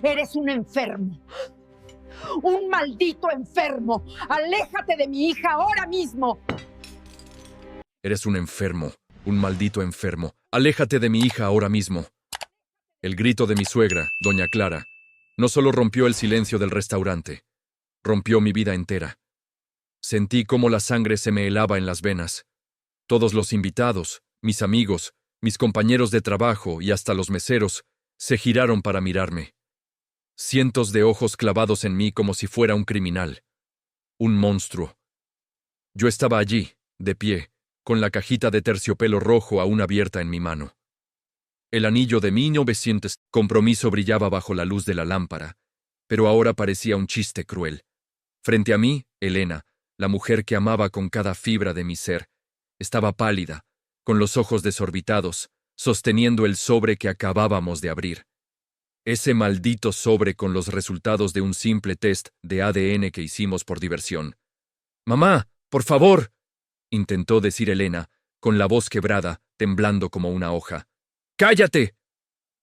Eres un enfermo. Un maldito enfermo. Aléjate de mi hija ahora mismo. Eres un enfermo, un maldito enfermo. Aléjate de mi hija ahora mismo. El grito de mi suegra, doña Clara, no solo rompió el silencio del restaurante, rompió mi vida entera. Sentí cómo la sangre se me helaba en las venas. Todos los invitados, mis amigos, mis compañeros de trabajo y hasta los meseros se giraron para mirarme. Cientos de ojos clavados en mí como si fuera un criminal. Un monstruo. Yo estaba allí, de pie, con la cajita de terciopelo rojo aún abierta en mi mano. El anillo de 1900 compromiso brillaba bajo la luz de la lámpara, pero ahora parecía un chiste cruel. Frente a mí, Elena, la mujer que amaba con cada fibra de mi ser, estaba pálida, con los ojos desorbitados, sosteniendo el sobre que acabábamos de abrir. Ese maldito sobre con los resultados de un simple test de ADN que hicimos por diversión. «Mamá, por favor», intentó decir Elena, con la voz quebrada, temblando como una hoja. «¡Cállate!»,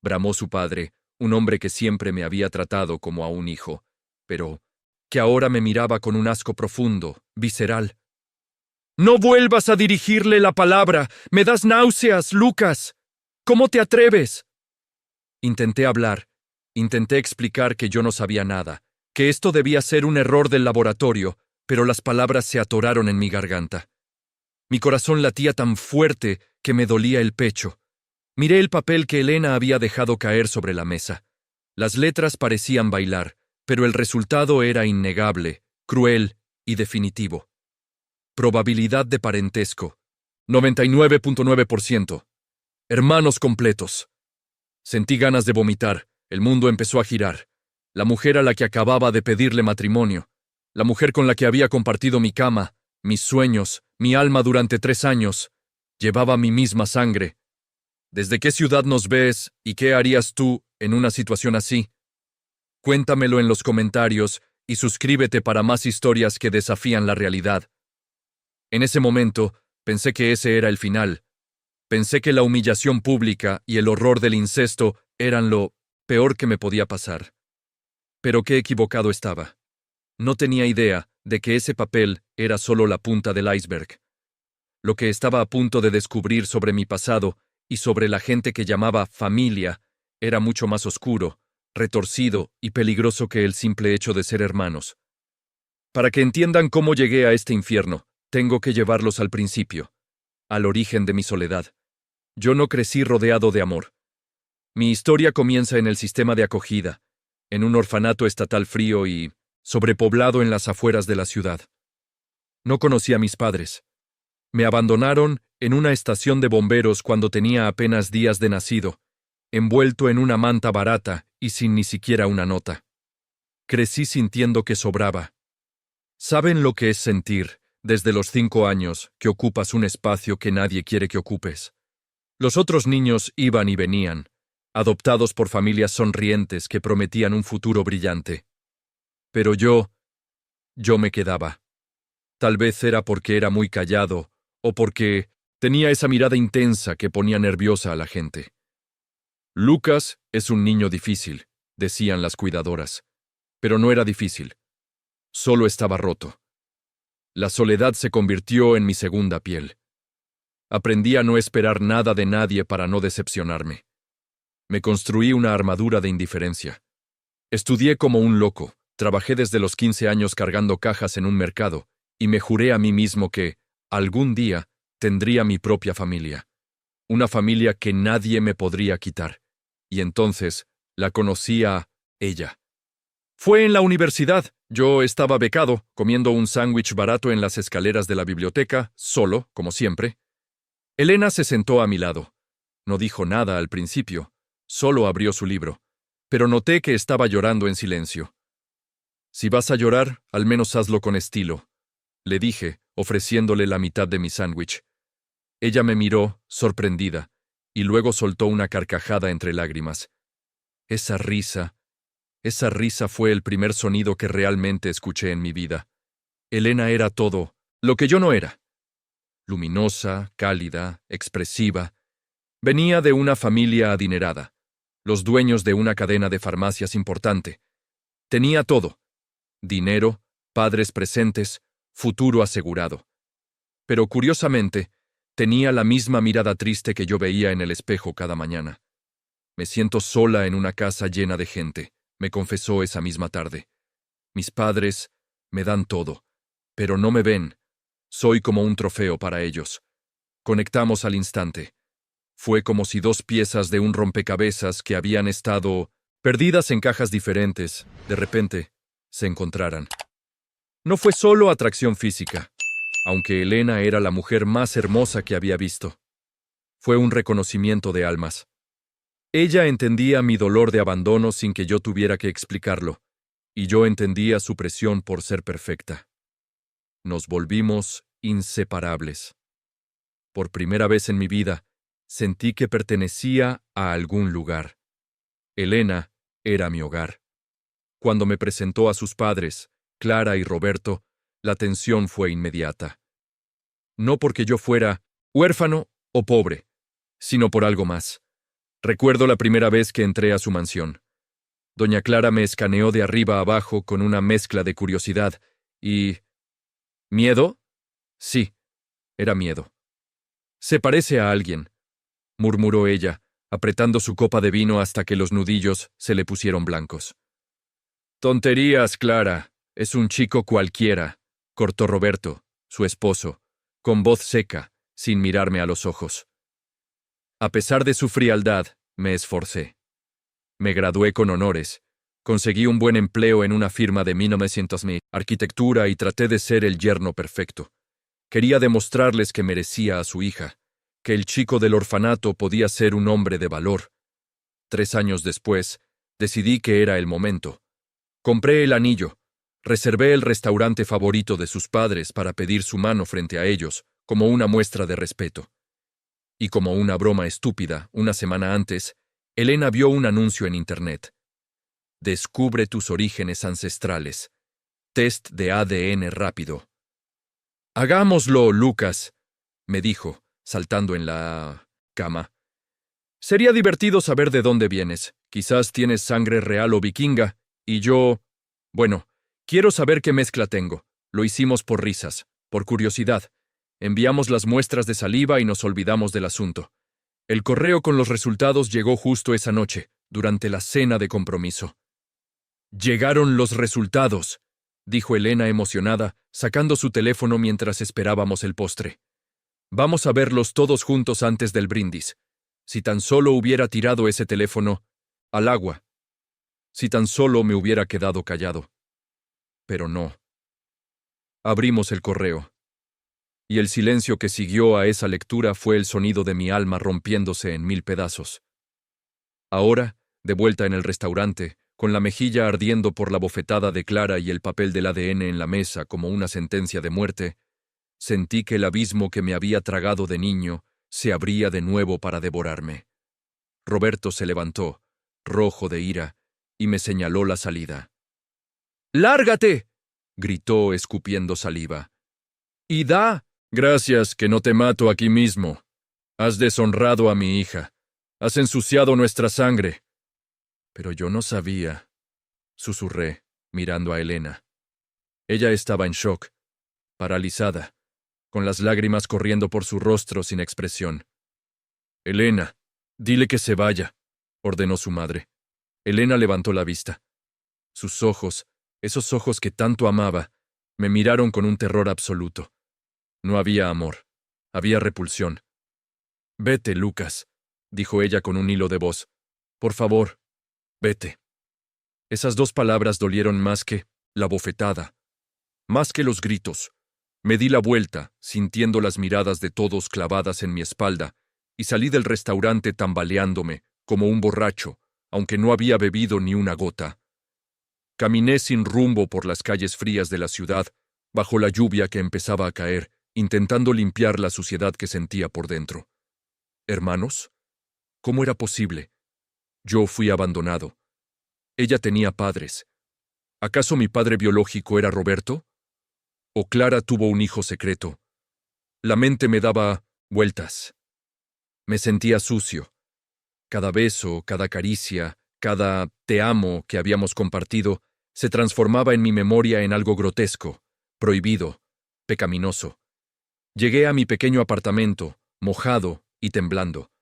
bramó su padre, un hombre que siempre me había tratado como a un hijo, pero que ahora me miraba con un asco profundo, visceral. «¡No vuelvas a dirigirle la palabra! ¡Me das náuseas, Lucas! ¿Cómo te atreves?». Intenté hablar, intenté explicar que yo no sabía nada, que esto debía ser un error del laboratorio, pero las palabras se atoraron en mi garganta. Mi corazón latía tan fuerte que me dolía el pecho. Miré el papel que Elena había dejado caer sobre la mesa. Las letras parecían bailar, pero el resultado era innegable, cruel y definitivo. Probabilidad de parentesco: 99.9%. Hermanos completos. Sentí ganas de vomitar. El mundo empezó a girar. La mujer a la que acababa de pedirle matrimonio, la mujer con la que había compartido mi cama, mis sueños, mi alma durante 3 años, llevaba mi misma sangre. ¿Desde qué ciudad nos ves y qué harías tú en una situación así? Cuéntamelo en los comentarios y suscríbete para más historias que desafían la realidad. En ese momento, pensé que ese era el final. Pensé que la humillación pública y el horror del incesto eran lo peor que me podía pasar. Pero qué equivocado estaba. No tenía idea de que ese papel era solo la punta del iceberg. Lo que estaba a punto de descubrir sobre mi pasado y sobre la gente que llamaba familia era mucho más oscuro, retorcido y peligroso que el simple hecho de ser hermanos. Para que entiendan cómo llegué a este infierno, tengo que llevarlos al principio, al origen de mi soledad. Yo no crecí rodeado de amor. Mi historia comienza en el sistema de acogida, en un orfanato estatal frío y sobrepoblado en las afueras de la ciudad. No conocí a mis padres. Me abandonaron en una estación de bomberos cuando tenía apenas días de nacido, envuelto en una manta barata y sin ni siquiera una nota. Crecí sintiendo que sobraba. ¿Saben lo que es sentir, desde los 5 años, que ocupas un espacio que nadie quiere que ocupes? Los otros niños iban y venían, adoptados por familias sonrientes que prometían un futuro brillante. Pero yo me quedaba. Tal vez era porque era muy callado, o porque tenía esa mirada intensa que ponía nerviosa a la gente. Lucas es un niño difícil, decían las cuidadoras, pero no era difícil. Solo estaba roto. La soledad se convirtió en mi segunda piel. Aprendí a no esperar nada de nadie para no decepcionarme. Me construí una armadura de indiferencia. Estudié como un loco, trabajé desde los 15 años cargando cajas en un mercado, y me juré a mí mismo que, algún día, tendría mi propia familia. Una familia que nadie me podría quitar. Y entonces, la conocí a ella. Fue en la universidad. Yo estaba becado, comiendo un sándwich barato en las escaleras de la biblioteca, solo, como siempre. Elena se sentó a mi lado. No dijo nada al principio, solo abrió su libro, pero noté que estaba llorando en silencio. «Si vas a llorar, al menos hazlo con estilo», le dije, ofreciéndole la mitad de mi sándwich. Ella me miró, sorprendida, y luego soltó una carcajada entre lágrimas. Esa risa fue el primer sonido que realmente escuché en mi vida. Elena era todo lo que yo no era. Luminosa, cálida, expresiva. Venía de una familia adinerada. los dueños de una cadena de farmacias importante. Tenía todo: dinero, padres presentes, futuro asegurado. Pero curiosamente, tenía la misma mirada triste que yo veía en el espejo cada mañana. Me siento sola en una casa llena de gente, me confesó esa misma tarde. Mis padres me dan todo, pero no me ven. Soy como un trofeo para ellos. Conectamos al instante. Fue como si dos piezas de un rompecabezas que habían estado perdidas en cajas diferentes, de repente, se encontraran. No fue solo atracción física, aunque Elena era la mujer más hermosa que había visto. Fue un reconocimiento de almas. Ella entendía mi dolor de abandono sin que yo tuviera que explicarlo, y yo entendía su presión por ser perfecta. Nos volvimos inseparables. Por primera vez en mi vida, sentí que pertenecía a algún lugar. Elena era mi hogar. Cuando me presentó a sus padres, Clara y Roberto, la tensión fue inmediata. No porque yo fuera huérfano o pobre, sino por algo más. Recuerdo la primera vez que entré a su mansión. Doña Clara me escaneó de arriba a abajo con una mezcla de curiosidad y... ¿Miedo? Sí, era miedo. «Se parece a alguien», murmuró ella, apretando su copa de vino hasta que los nudillos se le pusieron blancos. «Tonterías, Clara. Es un chico cualquiera», cortó Roberto, su esposo, con voz seca, sin mirarme a los ojos. A pesar de su frialdad, me esforcé. Me gradué con honores, conseguí un buen empleo en una firma de 1900 arquitectura y traté de ser el yerno perfecto. Quería demostrarles que merecía a su hija, que el chico del orfanato podía ser un hombre de valor. 3 años después, decidí que era el momento. Compré el anillo, reservé el restaurante favorito de sus padres para pedir su mano frente a ellos, como una muestra de respeto. Y como una broma estúpida, una semana antes, Elena vio un anuncio en Internet. Descubre tus orígenes ancestrales. Test de ADN rápido. «Hagámoslo, Lucas», me dijo, saltando en la cama. «Sería divertido saber de dónde vienes. Quizás tienes sangre real o vikinga, y yo... Bueno, quiero saber qué mezcla tengo. Lo hicimos por risas, por curiosidad. Enviamos las muestras de saliva y nos olvidamos del asunto. El correo con los resultados llegó justo esa noche, durante la cena de compromiso. «Llegaron los resultados», dijo Elena emocionada, sacando su teléfono mientras esperábamos el postre. «Vamos a verlos todos juntos antes del brindis. Si tan solo hubiera tirado ese teléfono al agua. Si tan solo me hubiera quedado callado. Pero no». Abrimos el correo. Y el silencio que siguió a esa lectura fue el sonido de mi alma rompiéndose en 1000 pedazos. Ahora, de vuelta en el restaurante, con la mejilla ardiendo por la bofetada de Clara y el papel del ADN en la mesa como una sentencia de muerte, sentí que el abismo que me había tragado de niño se abría de nuevo para devorarme. Roberto se levantó, rojo de ira, y me señaló la salida. «¡Lárgate!», gritó escupiendo saliva. «Y da...». «Gracias, que no te mato aquí mismo. Has deshonrado a mi hija. Has ensuciado nuestra sangre». «Pero yo no sabía», susurré, mirando a Elena. Ella estaba en shock, paralizada, con las lágrimas corriendo por su rostro sin expresión. «Elena, dile que se vaya», ordenó su madre. Elena levantó la vista. Sus ojos, esos ojos que tanto amaba, me miraron con un terror absoluto. No había amor, había repulsión. «Vete, Lucas», dijo ella con un hilo de voz. «Por favor, vete». Esas 2 palabras dolieron más que la bofetada, más que los gritos. Me di la vuelta, sintiendo las miradas de todos clavadas en mi espalda, y salí del restaurante tambaleándome, como un borracho, aunque no había bebido ni una gota. Caminé sin rumbo por las calles frías de la ciudad, bajo la lluvia que empezaba a caer, intentando limpiar la suciedad que sentía por dentro. ¿Hermanos? ¿Cómo era posible? Yo fui abandonado. Ella tenía padres. ¿Acaso mi padre biológico era Roberto? ¿O Clara tuvo un hijo secreto? La mente me daba vueltas. Me sentía sucio. Cada beso, cada caricia, cada te amo que habíamos compartido se transformaba en mi memoria en algo grotesco, prohibido, pecaminoso. Llegué a mi pequeño apartamento, mojado y temblando.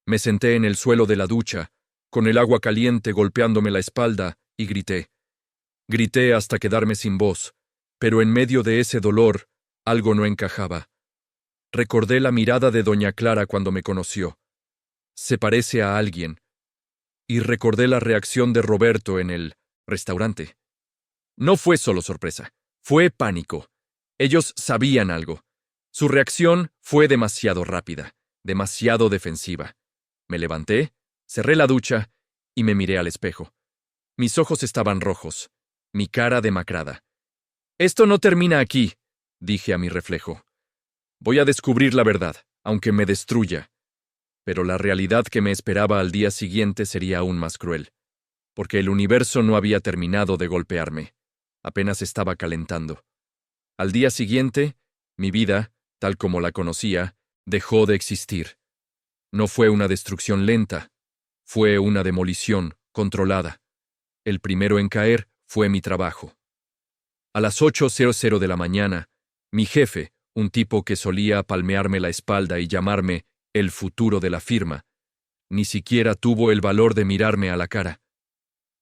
Me senté en el suelo de la ducha, con el agua caliente golpeándome la espalda, y grité. Grité hasta quedarme sin voz, pero en medio de ese dolor, algo no encajaba. Recordé la mirada de doña Clara cuando me conoció. Se parece a alguien. Y recordé la reacción de Roberto en el restaurante. No fue solo sorpresa, fue pánico. Ellos sabían algo. Su reacción fue demasiado rápida, demasiado defensiva. Me levanté, cerré la ducha y me miré al espejo. Mis ojos estaban rojos, mi cara demacrada. Esto no termina aquí, dije a mi reflejo. Voy a descubrir la verdad, aunque me destruya. Pero la realidad que me esperaba al día siguiente sería aún más cruel, porque el universo no había terminado de golpearme. Apenas estaba calentando. Al día siguiente, mi vida, tal como la conocía, dejó de existir. No fue una destrucción lenta, fue una demolición controlada. El primero en caer fue mi trabajo. A las 8:00 de la mañana, mi jefe, un tipo que solía palmearme la espalda y llamarme el futuro de la firma, ni siquiera tuvo el valor de mirarme a la cara.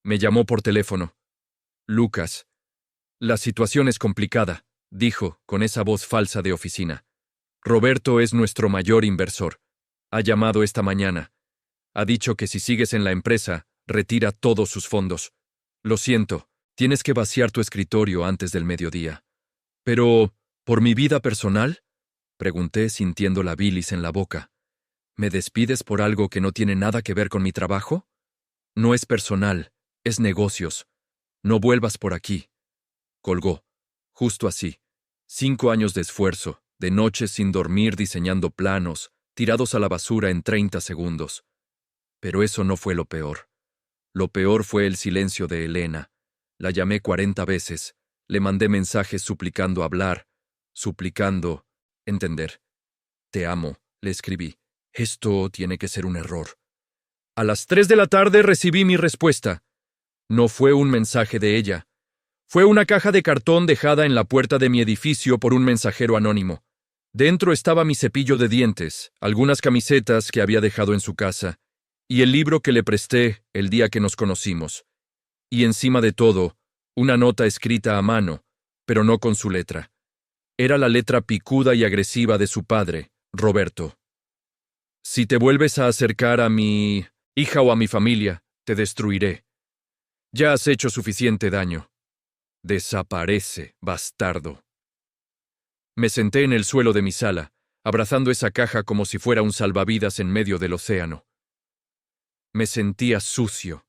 Me llamó por teléfono. Lucas, la situación es complicada, dijo con esa voz falsa de oficina. Roberto es nuestro mayor inversor. Ha llamado esta mañana. Ha dicho que si sigues en la empresa, retira todos sus fondos. Lo siento, tienes que vaciar tu escritorio antes del mediodía. Pero, ¿por mi vida personal? Pregunté sintiendo la bilis en la boca. ¿Me despides por algo que no tiene nada que ver con mi trabajo? No es personal, es negocios. No vuelvas por aquí. Colgó. Justo así. 5 años de esfuerzo, de noches sin dormir diseñando planos, tirados a la basura en 30 segundos. Pero eso no fue lo peor. Lo peor fue el silencio de Elena. La llamé 40 veces, le mandé mensajes suplicando hablar, suplicando entender. Te amo, le escribí. Esto tiene que ser un error. A las 3 de la tarde recibí mi respuesta. No fue un mensaje de ella. Fue una caja de cartón dejada en la puerta de mi edificio por un mensajero anónimo. Dentro estaba mi cepillo de dientes, algunas camisetas que había dejado en su casa, y el libro que le presté el día que nos conocimos. Y encima de todo, una nota escrita a mano, pero no con su letra. Era la letra picuda y agresiva de su padre, Roberto. Si te vuelves a acercar a mi hija o a mi familia, te destruiré. Ya has hecho suficiente daño. Desaparece, bastardo. Me senté en el suelo de mi sala, abrazando esa caja como si fuera un salvavidas en medio del océano. Me sentía sucio.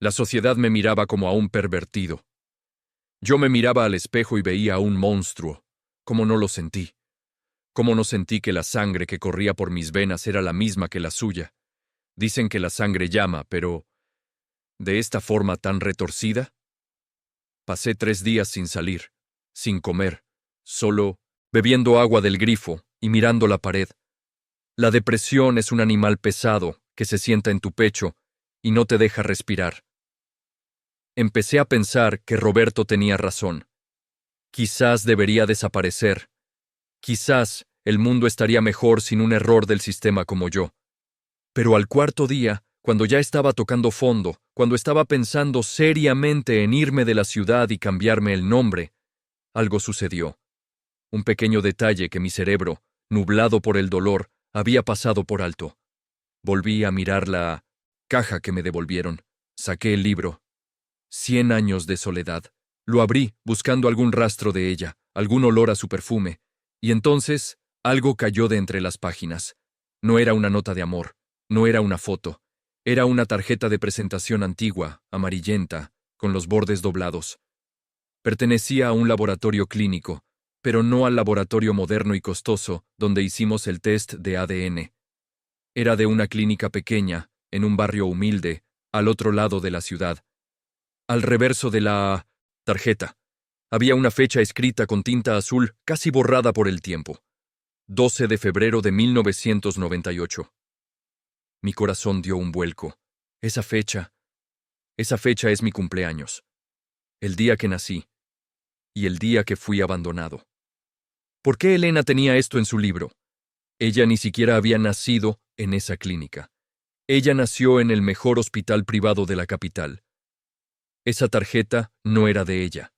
La sociedad me miraba como a un pervertido. Yo me miraba al espejo y veía a un monstruo. ¿Cómo no lo sentí? ¿Cómo no sentí que la sangre que corría por mis venas era la misma que la suya? Dicen que la sangre llama, pero ¿de esta forma tan retorcida? Pasé 3 días sin salir, sin comer, solo bebiendo agua del grifo y mirando la pared. La depresión es un animal pesado que se sienta en tu pecho y no te deja respirar. Empecé a pensar que Roberto tenía razón. Quizás debería desaparecer. Quizás el mundo estaría mejor sin un error del sistema como yo. Pero al 4.º día, cuando ya estaba tocando fondo, cuando estaba pensando seriamente en irme de la ciudad y cambiarme el nombre, algo sucedió. Un pequeño detalle que mi cerebro, nublado por el dolor, había pasado por alto. Volví a mirar la caja que me devolvieron. Saqué el libro. 100 años de soledad. Lo abrí, buscando algún rastro de ella, algún olor a su perfume. Y entonces, algo cayó de entre las páginas. No era una nota de amor, no era una foto. Era una tarjeta de presentación antigua, amarillenta, con los bordes doblados. Pertenecía a un laboratorio clínico, pero no al laboratorio moderno y costoso donde hicimos el test de ADN. Era de una clínica pequeña, en un barrio humilde, al otro lado de la ciudad. Al reverso de la tarjeta, había una fecha escrita con tinta azul casi borrada por el tiempo. 12 de febrero de 1998. Mi corazón dio un vuelco. Esa fecha es mi cumpleaños. El día que nací. Y el día que fui abandonado. ¿Por qué Elena tenía esto en su libro? Ella ni siquiera había nacido en esa clínica. Ella nació en el mejor hospital privado de la capital. Esa tarjeta no era de ella.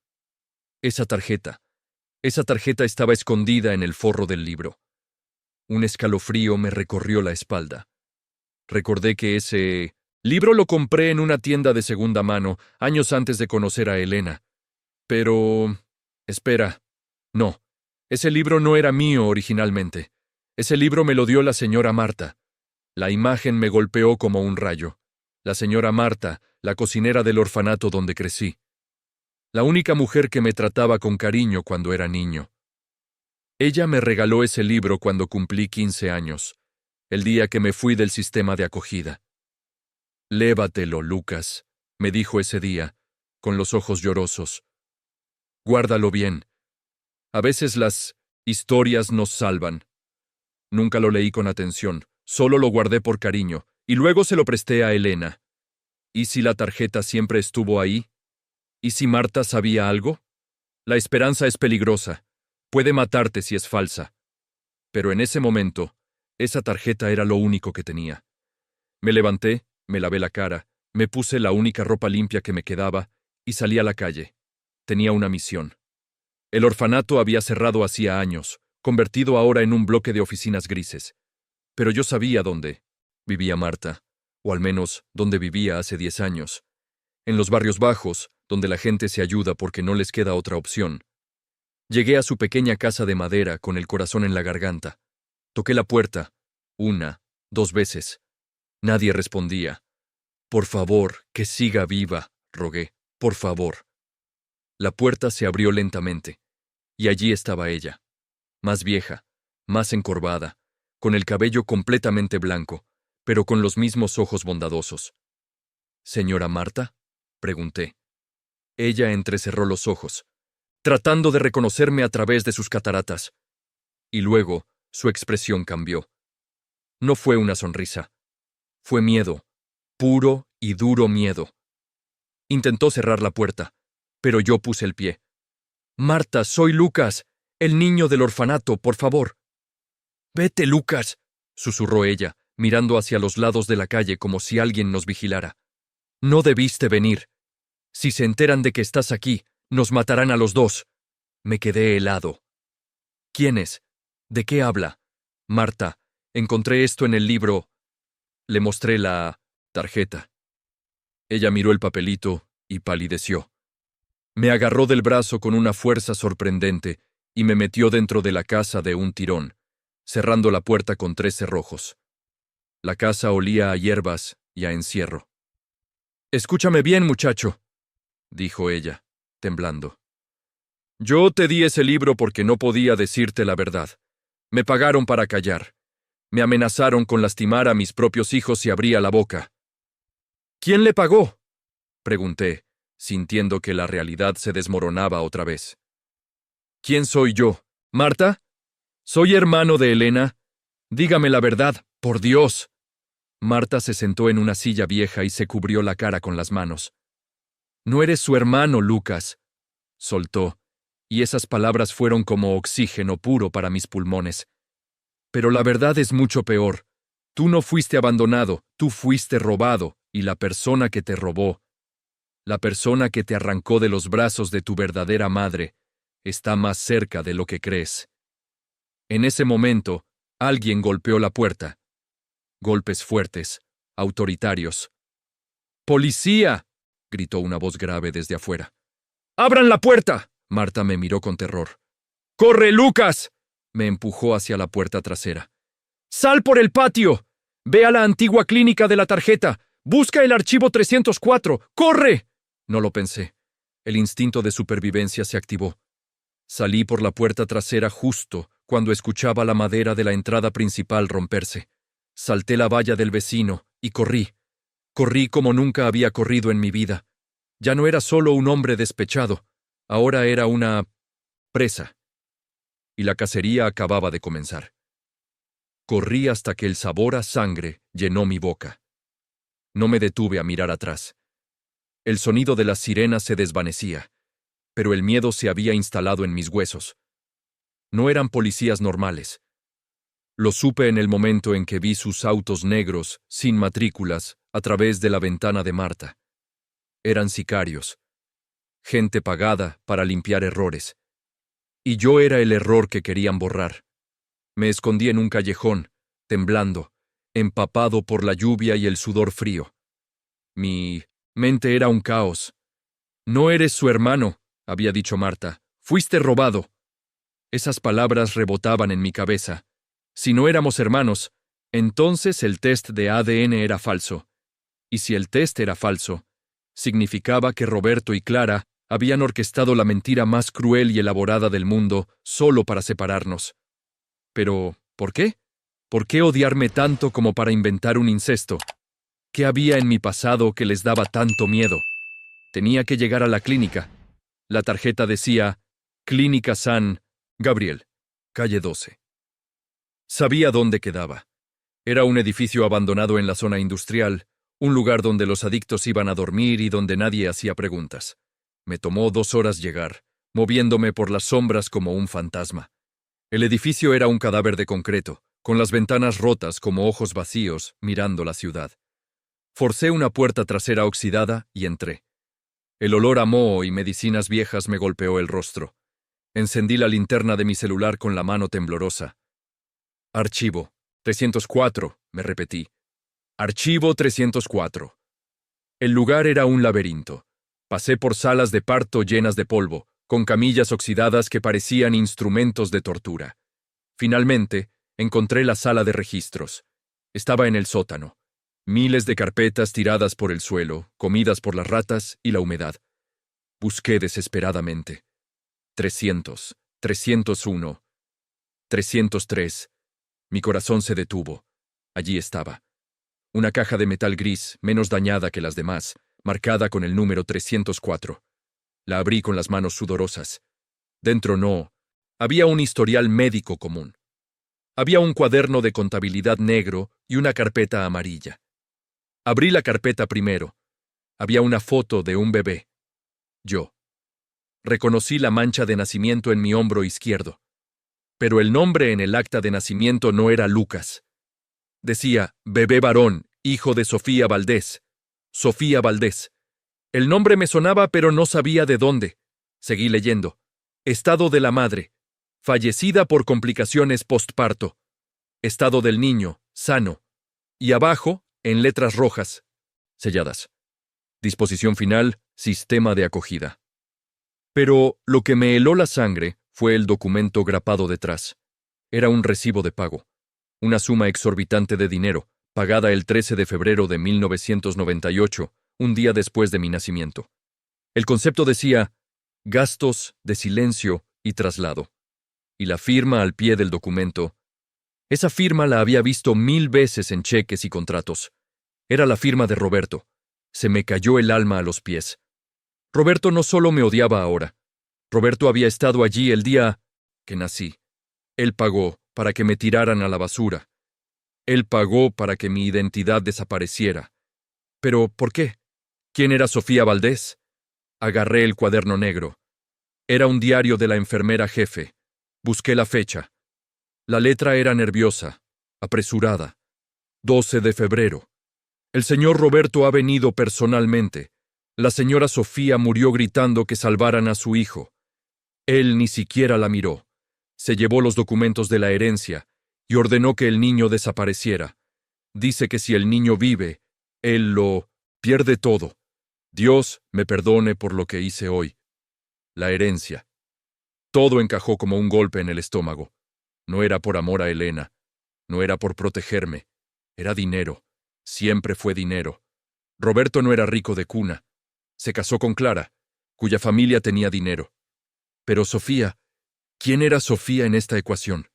Esa tarjeta estaba escondida en el forro del libro. Un escalofrío me recorrió la espalda. Recordé que ese libro lo compré en una tienda de segunda mano, años antes de conocer a Elena. Pero... espera. No, ese libro no era mío originalmente. Ese libro me lo dio la señora Marta. La imagen me golpeó como un rayo. La señora Marta, la cocinera del orfanato donde crecí. La única mujer que me trataba con cariño cuando era niño. Ella me regaló ese libro cuando cumplí 15 años, el día que me fui del sistema de acogida. Lévatelo, Lucas, me dijo ese día, con los ojos llorosos. Guárdalo bien. A veces las historias nos salvan. Nunca lo leí con atención, solo lo guardé por cariño, y luego se lo presté a Elena. ¿Y si la tarjeta siempre estuvo ahí? ¿Y si Marta sabía algo? La esperanza es peligrosa. Puede matarte si es falsa. Pero en ese momento, esa tarjeta era lo único que tenía. Me levanté, me lavé la cara, me puse la única ropa limpia que me quedaba y salí a la calle. Tenía una misión. El orfanato había cerrado hacía años, convertido ahora en un bloque de oficinas grises. Pero yo sabía dónde vivía Marta, o al menos dónde vivía hace 10 años. En los barrios bajos, donde la gente se ayuda porque no les queda otra opción. Llegué a su pequeña casa de madera con el corazón en la garganta. Toqué la puerta, 1, 2 veces. Nadie respondía. Por favor, que siga viva, rogué, por favor. La puerta se abrió lentamente, y allí estaba ella, más vieja, más encorvada, con el cabello completamente blanco, pero con los mismos ojos bondadosos. ¿Señora Marta?, pregunté. Ella entrecerró los ojos, tratando de reconocerme a través de sus cataratas. Y luego, su expresión cambió. No fue una sonrisa. Fue miedo, puro y duro miedo. Intentó cerrar la puerta, pero yo puse el pie. Marta, soy Lucas, el niño del orfanato, por favor. Vete, Lucas, susurró ella, mirando hacia los lados de la calle como si alguien nos vigilara. No debiste venir. Si se enteran de que estás aquí, nos matarán a los dos. Me quedé helado. ¿Quién es? ¿De qué habla? Marta, encontré esto en el libro. Le mostré la tarjeta. Ella miró el papelito y palideció. Me agarró del brazo con una fuerza sorprendente y me metió dentro de la casa de un tirón, cerrando la puerta con 3 cerrojos. La casa olía a hierbas y a encierro. Escúchame bien, muchacho, dijo ella, temblando. Yo te di ese libro porque no podía decirte la verdad. Me pagaron para callar. Me amenazaron con lastimar a mis propios hijos si abría la boca. ¿Quién le pagó?, pregunté, sintiendo que la realidad se desmoronaba otra vez. ¿Quién soy yo? ¿Marta? ¿Soy hermano de Elena? Dígame la verdad, por Dios. Marta se sentó en una silla vieja y se cubrió la cara con las manos. No eres su hermano, Lucas, soltó, y esas palabras fueron como oxígeno puro para mis pulmones. Pero la verdad es mucho peor. Tú no fuiste abandonado, tú fuiste robado, y la persona que te robó, la persona que te arrancó de los brazos de tu verdadera madre, está más cerca de lo que crees. En ese momento, alguien golpeó la puerta. Golpes fuertes, autoritarios. ¡Policía!, gritó una voz grave desde afuera. ¡Abran la puerta! Marta me miró con terror. ¡Corre, Lucas!, me empujó hacia la puerta trasera. ¡Sal por el patio! ¡Ve a la antigua clínica de la tarjeta! ¡Busca el archivo 304! ¡Corre! No lo pensé. El instinto de supervivencia se activó. Salí por la puerta trasera justo cuando escuchaba la madera de la entrada principal romperse. Salté la valla del vecino y corrí. Corrí como nunca había corrido en mi vida. Ya no era solo un hombre despechado, ahora era una presa. Y la cacería acababa de comenzar. Corrí hasta que el sabor a sangre llenó mi boca. No me detuve a mirar atrás. El sonido de las sirenas se desvanecía, pero el miedo se había instalado en mis huesos. No eran policías normales. Lo supe en el momento en que vi sus autos negros, sin matrículas, a través de la ventana de Marta. Eran sicarios. Gente pagada para limpiar errores. Y yo era el error que querían borrar. Me escondí en un callejón, temblando, empapado por la lluvia y el sudor frío. Mi mente era un caos. «No eres su hermano», había dicho Marta. «Fuiste robado». Esas palabras rebotaban en mi cabeza. Si no éramos hermanos, entonces el test de ADN era falso. Y si el test era falso, significaba que Roberto y Clara habían orquestado la mentira más cruel y elaborada del mundo solo para separarnos. Pero, ¿por qué? ¿Por qué odiarme tanto como para inventar un incesto? ¿Qué había en mi pasado que les daba tanto miedo? Tenía que llegar a la clínica. La tarjeta decía, Clínica San Gabriel, calle 12. Sabía dónde quedaba. Era un edificio abandonado en la zona industrial, un lugar donde los adictos iban a dormir y donde nadie hacía preguntas. Me tomó 2 horas llegar, moviéndome por las sombras como un fantasma. El edificio era un cadáver de concreto, con las ventanas rotas como ojos vacíos, mirando la ciudad. Forcé una puerta trasera oxidada y entré. El olor a moho y medicinas viejas me golpeó el rostro. Encendí la linterna de mi celular con la mano temblorosa. Archivo 304, me repetí. Archivo 304. El lugar era un laberinto. Pasé por salas de parto llenas de polvo, con camillas oxidadas que parecían instrumentos de tortura. Finalmente, encontré la sala de registros. Estaba en el sótano. Miles de carpetas tiradas por el suelo, comidas por las ratas y la humedad. Busqué desesperadamente. 300, 301, 303. Mi corazón se detuvo. Allí estaba. Una caja de metal gris, menos dañada que las demás, marcada con el número 304. La abrí con las manos sudorosas. Dentro no. Había un historial médico común. Había un cuaderno de contabilidad negro y una carpeta amarilla. Abrí la carpeta primero. Había una foto de un bebé. Yo. Reconocí la mancha de nacimiento en mi hombro izquierdo. Pero el nombre en el acta de nacimiento no era Lucas. Decía, bebé varón, hijo de Sofía Valdés. Sofía Valdés. El nombre me sonaba, pero no sabía de dónde. Seguí leyendo. Estado de la madre. Fallecida por complicaciones postparto. Estado del niño, sano. Y abajo, en letras rojas, selladas. Disposición final, sistema de acogida. Pero lo que me heló la sangre fue el documento grapado detrás. Era un recibo de pago. Una suma exorbitante de dinero, pagada el 13 de febrero de 1998, un día después de mi nacimiento. El concepto decía, gastos de silencio y traslado. Y la firma al pie del documento. Esa firma la había visto 1000 veces en cheques y contratos. Era la firma de Roberto. Se me cayó el alma a los pies. Roberto no solo me odiaba ahora. Roberto había estado allí el día que nací. Él pagó para que me tiraran a la basura. Él pagó para que mi identidad desapareciera. ¿Pero por qué? ¿Quién era Sofía Valdés? Agarré el cuaderno negro. Era un diario de la enfermera jefe. Busqué la fecha. La letra era nerviosa, apresurada. 12 de febrero. El señor Roberto ha venido personalmente. La señora Sofía murió gritando que salvaran a su hijo. Él ni siquiera la miró. Se llevó los documentos de la herencia y ordenó que el niño desapareciera. Dice que si el niño vive, él lo pierde todo. Dios me perdone por lo que hice hoy. La herencia. Todo encajó como un golpe en el estómago. No era por amor a Elena. No era por protegerme. Era dinero. Siempre fue dinero. Roberto no era rico de cuna. Se casó con Clara, cuya familia tenía dinero. Pero Sofía, ¿quién era Sofía en esta ecuación?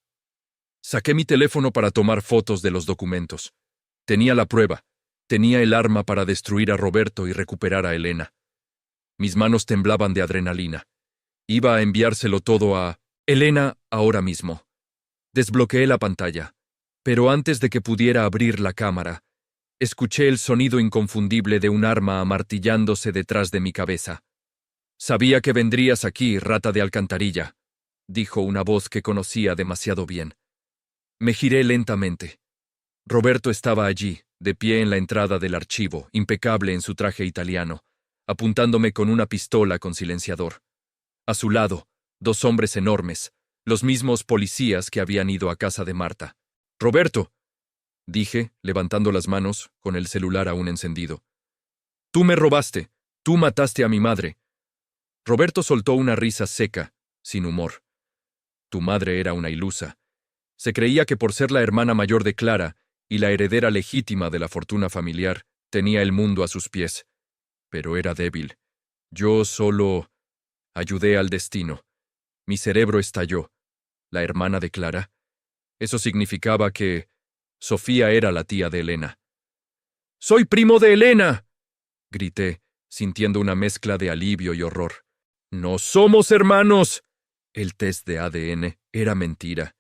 Saqué mi teléfono para tomar fotos de los documentos. Tenía la prueba. Tenía el arma para destruir a Roberto y recuperar a Elena. Mis manos temblaban de adrenalina. Iba a enviárselo todo a Elena ahora mismo. Desbloqueé la pantalla. Pero antes de que pudiera abrir la cámara, escuché el sonido inconfundible de un arma amartillándose detrás de mi cabeza. «Sabía que vendrías aquí, rata de alcantarilla», dijo una voz que conocía demasiado bien. Me giré lentamente. Roberto estaba allí, de pie en la entrada del archivo, impecable en su traje italiano, apuntándome con una pistola con silenciador. A su lado, dos hombres enormes, los mismos policías que habían ido a casa de Marta. «Roberto», dije, levantando las manos, con el celular aún encendido. «Tú me robaste, tú mataste a mi madre». Roberto soltó una risa seca, sin humor. «Tu madre era una ilusa. Se creía que por ser la hermana mayor de Clara y la heredera legítima de la fortuna familiar, tenía el mundo a sus pies. Pero era débil. Yo solo ayudé al destino. Mi cerebro estalló. ¿La hermana de Clara? Eso significaba que Sofía era la tía de Elena. «¡Soy primo de Elena!», grité, sintiendo una mezcla de alivio y horror. «¡No somos hermanos!». El test de ADN era mentira.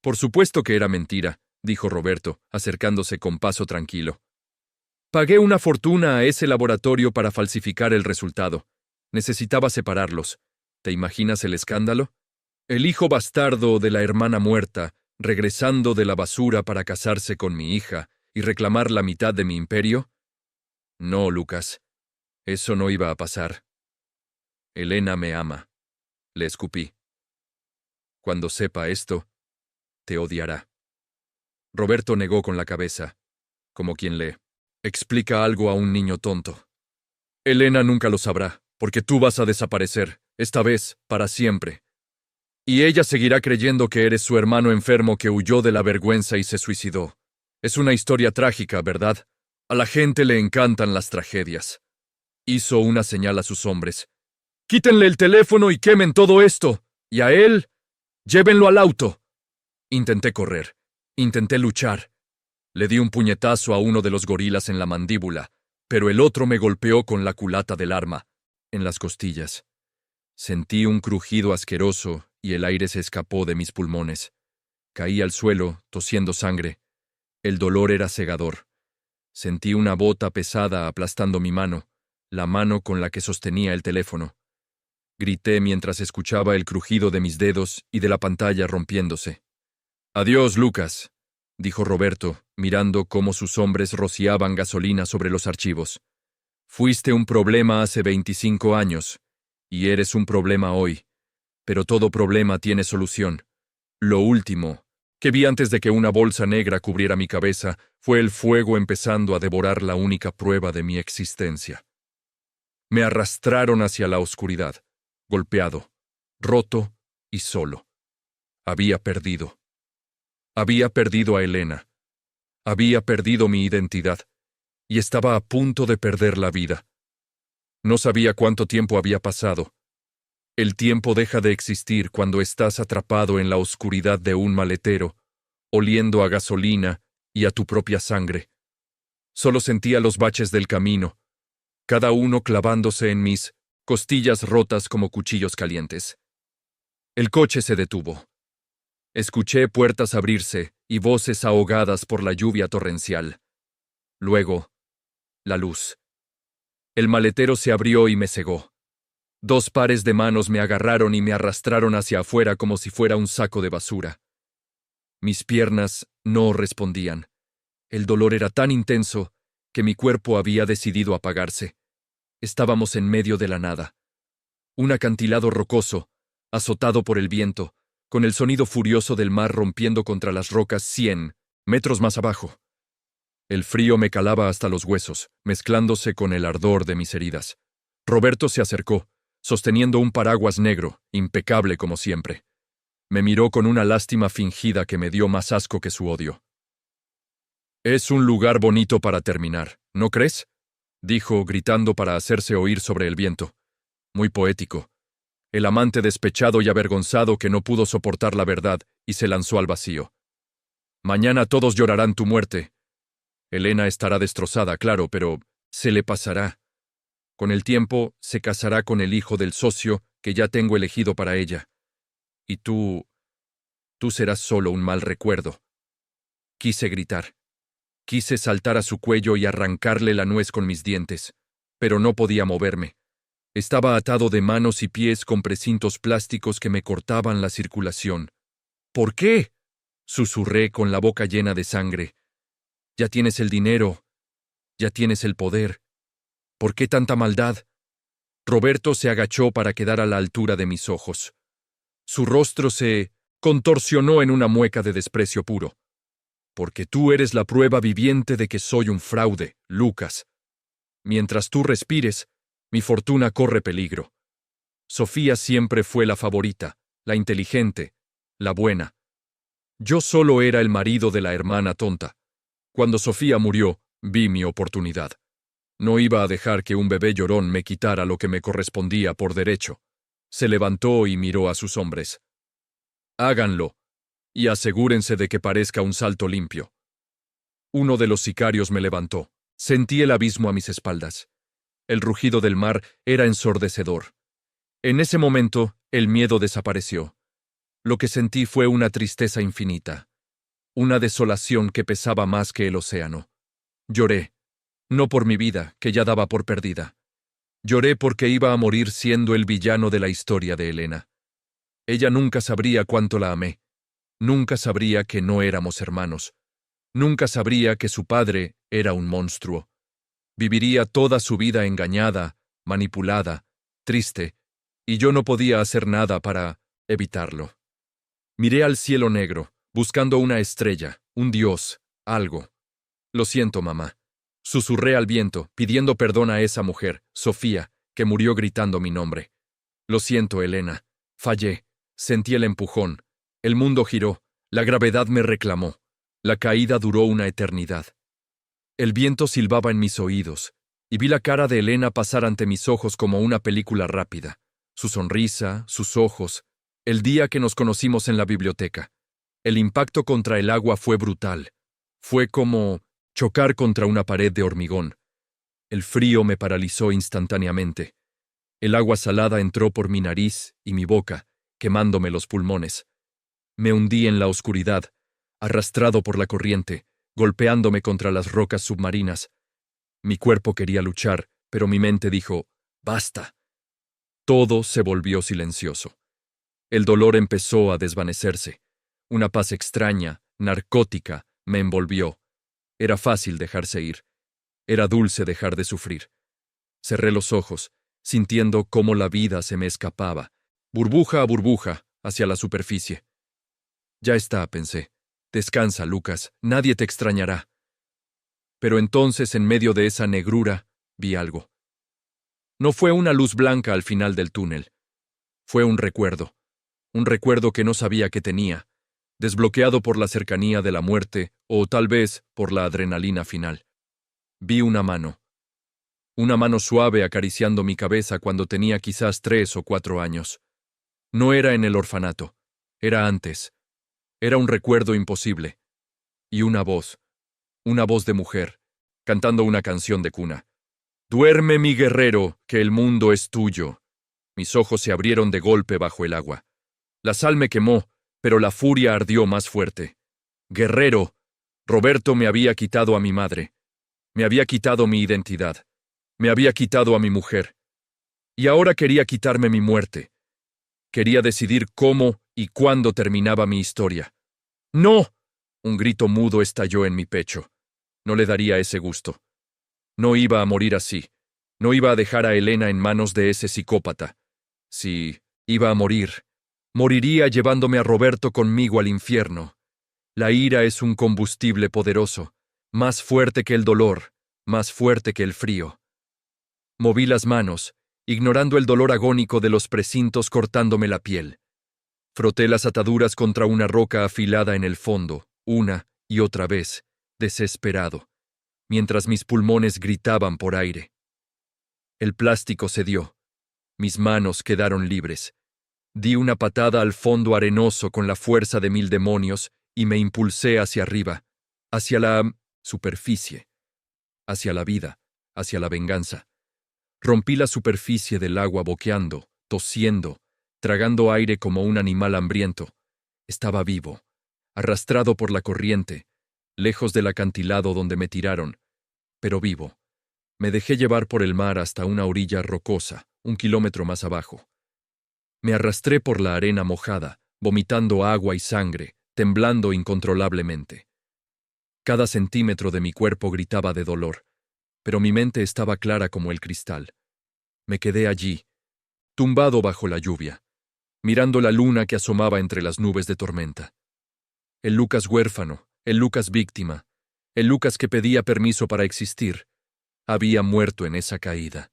«Por supuesto que era mentira», dijo Roberto, acercándose con paso tranquilo. «Pagué una fortuna a ese laboratorio para falsificar el resultado. Necesitaba separarlos. ¿Te imaginas el escándalo? El hijo bastardo de la hermana muerta, regresando de la basura para casarse con mi hija y reclamar la mitad de mi imperio. No, Lucas, eso no iba a pasar. Elena me ama», le escupí. «Cuando sepa esto, te odiará». Roberto negó con la cabeza, como quien le explica algo a un niño tonto. «Elena nunca lo sabrá, porque tú vas a desaparecer, esta vez, para siempre. Y ella seguirá creyendo que eres su hermano enfermo que huyó de la vergüenza y se suicidó. Es una historia trágica, ¿verdad? A la gente le encantan las tragedias». Hizo una señal a sus hombres. «Quítenle el teléfono y quemen todo esto. Y a él, llévenlo al auto». Intenté correr. Intenté luchar. Le di un puñetazo a uno de los gorilas en la mandíbula, pero el otro me golpeó con la culata del arma, en las costillas. Sentí un crujido asqueroso y el aire se escapó de mis pulmones. Caí al suelo, tosiendo sangre. El dolor era cegador. Sentí una bota pesada aplastando mi mano, la mano con la que sostenía el teléfono. Grité mientras escuchaba el crujido de mis dedos y de la pantalla rompiéndose. «Adiós, Lucas», dijo Roberto, mirando cómo sus hombres rociaban gasolina sobre los archivos. «Fuiste un problema hace 25 años, y eres un problema hoy. Pero todo problema tiene solución. Lo último que vi antes de que una bolsa negra cubriera mi cabeza fue el fuego empezando a devorar la única prueba de mi existencia». Me arrastraron hacia la oscuridad, golpeado, roto y solo. Había perdido. Había perdido a Elena. Había perdido mi identidad. Y estaba a punto de perder la vida. No sabía cuánto tiempo había pasado. El tiempo deja de existir cuando estás atrapado en la oscuridad de un maletero, oliendo a gasolina y a tu propia sangre. Solo sentía los baches del camino, cada uno clavándose en mis costillas rotas como cuchillos calientes. El coche se detuvo. Escuché puertas abrirse y voces ahogadas por la lluvia torrencial. Luego, la luz. El maletero se abrió y me cegó. Dos pares de manos me agarraron y me arrastraron hacia afuera como si fuera un saco de basura. Mis piernas no respondían. El dolor era tan intenso que mi cuerpo había decidido apagarse. Estábamos en medio de la nada. Un acantilado rocoso, azotado por el viento, con el sonido furioso del mar rompiendo contra las rocas 100 metros más abajo. El frío me calaba hasta los huesos, mezclándose con el ardor de mis heridas. Roberto se acercó, sosteniendo un paraguas negro, impecable como siempre. Me miró con una lástima fingida que me dio más asco que su odio. «Es un lugar bonito para terminar, ¿no crees?», dijo, gritando para hacerse oír sobre el viento. Muy poético. El amante despechado y avergonzado que no pudo soportar la verdad y se lanzó al vacío. «Mañana todos llorarán tu muerte. Elena estará destrozada, claro, pero se le pasará. Con el tiempo se casará con el hijo del socio que ya tengo elegido para ella. Y tú serás solo un mal recuerdo». Quise gritar. Quise saltar a su cuello y arrancarle la nuez con mis dientes, pero no podía moverme. Estaba atado de manos y pies con precintos plásticos que me cortaban la circulación. ¿Por qué? Susurré con la boca llena de sangre. Ya tienes el dinero. Ya tienes el poder. ¿Por qué tanta maldad? Roberto se agachó para quedar a la altura de mis ojos. Su rostro se contorsionó en una mueca de desprecio puro. Porque tú eres la prueba viviente de que soy un fraude, Lucas. Mientras tú respires, mi fortuna corre peligro. Sofía siempre fue la favorita, la inteligente, la buena. Yo solo era el marido de la hermana tonta. Cuando Sofía murió, vi mi oportunidad. No iba a dejar que un bebé llorón me quitara lo que me correspondía por derecho. Se levantó y miró a sus hombres. Háganlo, y asegúrense de que parezca un salto limpio. Uno de los sicarios me levantó. Sentí el abismo a mis espaldas. El rugido del mar era ensordecedor. En ese momento, el miedo desapareció. Lo que sentí fue una tristeza infinita. Una desolación que pesaba más que el océano. Lloré. No por mi vida, que ya daba por perdida. Lloré porque iba a morir siendo el villano de la historia de Elena. Ella nunca sabría cuánto la amé. Nunca sabría que no éramos hermanos. Nunca sabría que su padre era un monstruo. Viviría toda su vida engañada, manipulada, triste, y yo no podía hacer nada para evitarlo. Miré al cielo negro, buscando una estrella, un dios, algo. Lo siento, mamá. Susurré al viento, pidiendo perdón a esa mujer, Sofía, que murió gritando mi nombre. Lo siento, Elena. Fallé. Sentí el empujón. El mundo giró. La gravedad me reclamó. La caída duró una eternidad. El viento silbaba en mis oídos, y vi la cara de Elena pasar ante mis ojos como una película rápida. Su sonrisa, sus ojos, el día que nos conocimos en la biblioteca. El impacto contra el agua fue brutal. Fue como chocar contra una pared de hormigón. El frío me paralizó instantáneamente. El agua salada entró por mi nariz y mi boca, quemándome los pulmones. Me hundí en la oscuridad, arrastrado por la corriente, golpeándome contra las rocas submarinas. Mi cuerpo quería luchar, pero mi mente dijo, «Basta». Todo se volvió silencioso. El dolor empezó a desvanecerse. Una paz extraña, narcótica, me envolvió. Era fácil dejarse ir. Era dulce dejar de sufrir. Cerré los ojos, sintiendo cómo la vida se me escapaba, burbuja a burbuja, hacia la superficie. Ya está, pensé. Descansa, Lucas, nadie te extrañará. Pero entonces, en medio de esa negrura, vi algo. No fue una luz blanca al final del túnel. Fue un recuerdo que no sabía que tenía, desbloqueado por la cercanía de la muerte o tal vez por la adrenalina final. Vi una mano suave acariciando mi cabeza cuando tenía quizás 3 o 4 años. No era en el orfanato, era antes. Era un recuerdo imposible. Y una voz de mujer, cantando una canción de cuna. «Duerme, mi guerrero, que el mundo es tuyo». Mis ojos se abrieron de golpe bajo el agua. La sal me quemó, pero la furia ardió más fuerte. «Guerrero», Roberto me había quitado a mi madre. Me había quitado mi identidad. Me había quitado a mi mujer. Y ahora quería quitarme mi muerte. Quería decidir cómo y cuándo terminaba mi historia. «¡No!». Un grito mudo estalló en mi pecho. No le daría ese gusto. No iba a morir así. No iba a dejar a Elena en manos de ese psicópata. Si iba a morir, moriría llevándome a Roberto conmigo al infierno. La ira es un combustible poderoso, más fuerte que el dolor, más fuerte que el frío. Moví las manos, ignorando el dolor agónico de los precintos cortándome la piel. Froté las ataduras contra una roca afilada en el fondo, una y otra vez, desesperado, mientras mis pulmones gritaban por aire. El plástico cedió. Mis manos quedaron libres. Di una patada al fondo arenoso con la fuerza de 1000 demonios y me impulsé hacia arriba, hacia la superficie, hacia la vida, hacia la venganza. Rompí la superficie del agua boqueando, tosiendo, tragando aire como un animal hambriento. Estaba vivo, arrastrado por la corriente, lejos del acantilado donde me tiraron, pero vivo. Me dejé llevar por el mar hasta una orilla rocosa, 1 kilómetro más abajo. Me arrastré por la arena mojada, vomitando agua y sangre, temblando incontrolablemente. Cada centímetro de mi cuerpo gritaba de dolor, pero mi mente estaba clara como el cristal. Me quedé allí, tumbado bajo la lluvia, mirando la luna que asomaba entre las nubes de tormenta. El Lucas huérfano, el Lucas víctima, el Lucas que pedía permiso para existir, había muerto en esa caída.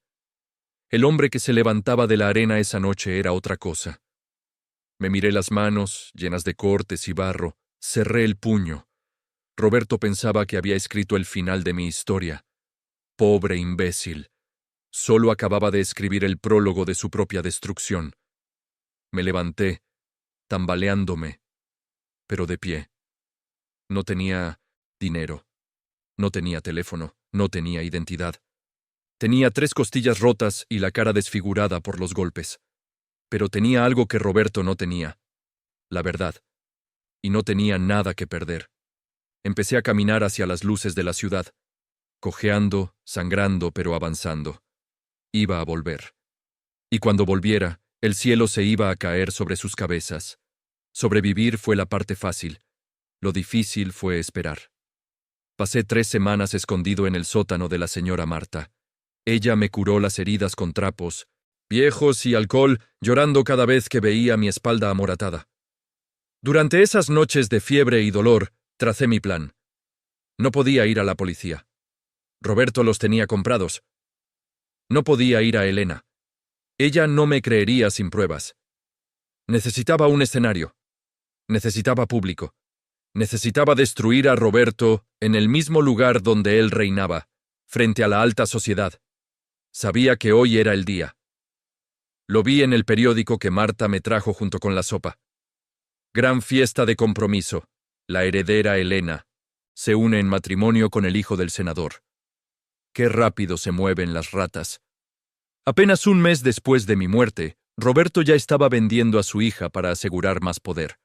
El hombre que se levantaba de la arena esa noche era otra cosa. Me miré las manos, llenas de cortes y barro, cerré el puño. Roberto pensaba que había escrito el final de mi historia. Pobre imbécil. Solo acababa de escribir el prólogo de su propia destrucción. Me levanté, tambaleándome, pero de pie. No tenía dinero, no tenía teléfono, no tenía identidad. Tenía 3 costillas rotas y la cara desfigurada por los golpes. Pero tenía algo que Roberto no tenía: la verdad. Y no tenía nada que perder. Empecé a caminar hacia las luces de la ciudad, cojeando, sangrando, pero avanzando. Iba a volver. Y cuando volviera, el cielo se iba a caer sobre sus cabezas. Sobrevivir fue la parte fácil. Lo difícil fue esperar. Pasé 3 semanas escondido en el sótano de la señora Marta. Ella me curó las heridas con trapos viejos y alcohol, llorando cada vez que veía mi espalda amoratada. Durante esas noches de fiebre y dolor, tracé mi plan. No podía ir a la policía. Roberto los tenía comprados. No podía ir a Elena. Ella no me creería sin pruebas. Necesitaba un escenario. Necesitaba público. Necesitaba destruir a Roberto en el mismo lugar donde él reinaba, frente a la alta sociedad. Sabía que hoy era el día. Lo vi en el periódico que Marta me trajo junto con la sopa. Gran fiesta de compromiso. La heredera Elena se une en matrimonio con el hijo del senador. Qué rápido se mueven las ratas. Apenas un mes después de mi muerte, Roberto ya estaba vendiendo a su hija para asegurar más poder.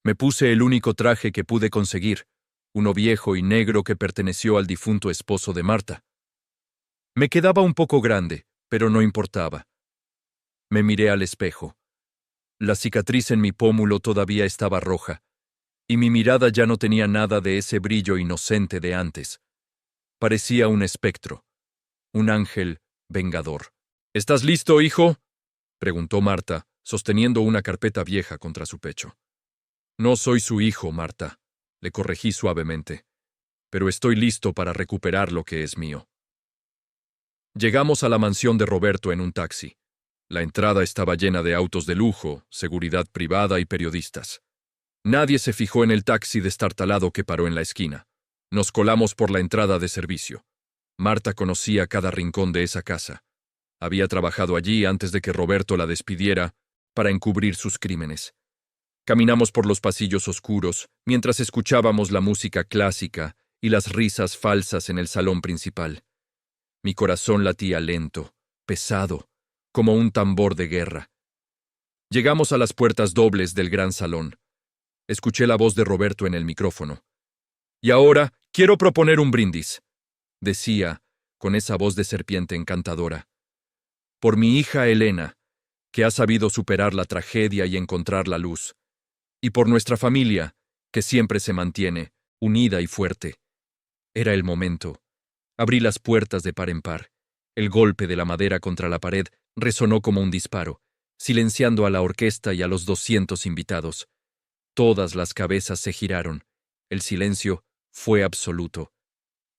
Me puse el único traje que pude conseguir, uno viejo y negro que perteneció al difunto esposo de Marta. Me quedaba un poco grande, pero no importaba. Me miré al espejo. La cicatriz en mi pómulo todavía estaba roja, y mi mirada ya no tenía nada de ese brillo inocente de antes. Parecía un espectro, un ángel vengador. ¿Estás listo, hijo?, preguntó Marta, sosteniendo una carpeta vieja contra su pecho. No soy su hijo, Marta, le corregí suavemente, pero estoy listo para recuperar lo que es mío. Llegamos a la mansión de Roberto en un taxi. La entrada estaba llena de autos de lujo, seguridad privada y periodistas. Nadie se fijó en el taxi destartalado que paró en la esquina. Nos colamos por la entrada de servicio. Marta conocía cada rincón de esa casa. Había trabajado allí antes de que Roberto la despidiera para encubrir sus crímenes. Caminamos por los pasillos oscuros mientras escuchábamos la música clásica y las risas falsas en el salón principal. Mi corazón latía lento, pesado, como un tambor de guerra. Llegamos a las puertas dobles del gran salón. Escuché la voz de Roberto en el micrófono. Y ahora quiero proponer un brindis, decía, con esa voz de serpiente encantadora. Por mi hija Elena, que ha sabido superar la tragedia y encontrar la luz. Y por nuestra familia, que siempre se mantiene, unida y fuerte. Era el momento. Abrí las puertas de par en par. El golpe de la madera contra la pared resonó como un disparo, silenciando a la orquesta y a los 200 invitados. Todas las cabezas se giraron. El silencio fue absoluto.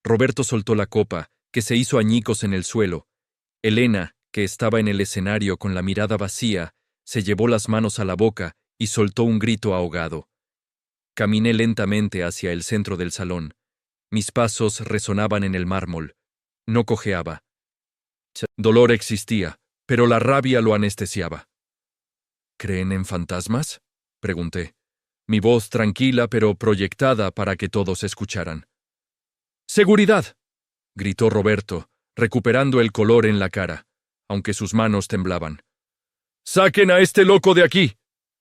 Roberto soltó la copa, que se hizo añicos en el suelo. Elena, que estaba en el escenario con la mirada vacía, se llevó las manos a la boca y soltó un grito ahogado. Caminé lentamente hacia el centro del salón. Mis pasos resonaban en el mármol. No cojeaba. Dolor existía, pero la rabia lo anestesiaba. ¿Creen en fantasmas?, pregunté, mi voz tranquila pero proyectada para que todos escucharan. ¡Seguridad!, gritó Roberto, recuperando el color en la cara, aunque sus manos temblaban. ¡Saquen a este loco de aquí!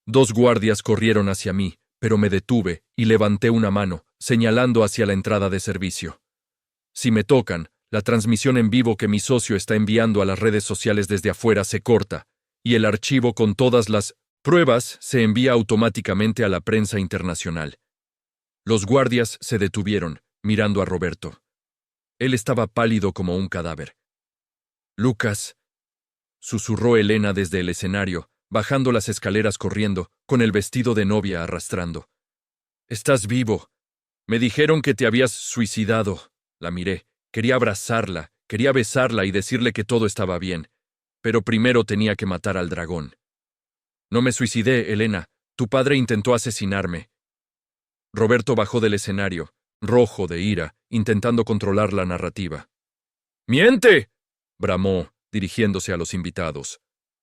2 guardias corrieron hacia mí, pero me detuve y levanté una mano, señalando hacia la entrada de servicio. Si me tocan, la transmisión en vivo que mi socio está enviando a las redes sociales desde afuera se corta, y el archivo con todas las pruebas se envía automáticamente a la prensa internacional. Los guardias se detuvieron, mirando a Roberto. Él estaba pálido como un cadáver. «Lucas», susurró Elena desde el escenario, bajando las escaleras corriendo, con el vestido de novia arrastrando. «Estás vivo. Me dijeron que te habías suicidado». La miré. Quería abrazarla, quería besarla y decirle que todo estaba bien. Pero primero tenía que matar al dragón. «No me suicidé, Elena. Tu padre intentó asesinarme». Roberto bajó del escenario, rojo de ira, intentando controlar la narrativa. «¡Miente!», bramó, dirigiéndose a los invitados.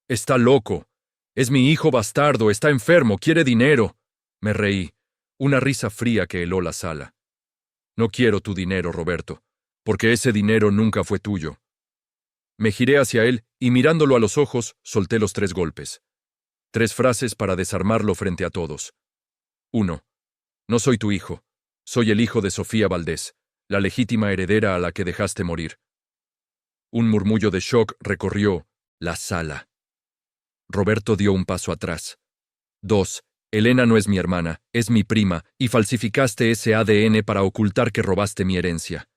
«Está loco. Es mi hijo bastardo, está enfermo, quiere dinero». Me reí, una risa fría que heló la sala. «No quiero tu dinero, Roberto, porque ese dinero nunca fue tuyo». Me giré hacia él y mirándolo a los ojos, solté los 3 golpes. 3 frases para desarmarlo frente a todos. 1. No soy tu hijo. Soy el hijo de Sofía Valdés, la legítima heredera a la que dejaste morir. Un murmullo de shock recorrió la sala. Roberto dio un paso atrás. 2. Elena no es mi hermana, es mi prima, y falsificaste ese ADN para ocultar que robaste mi herencia.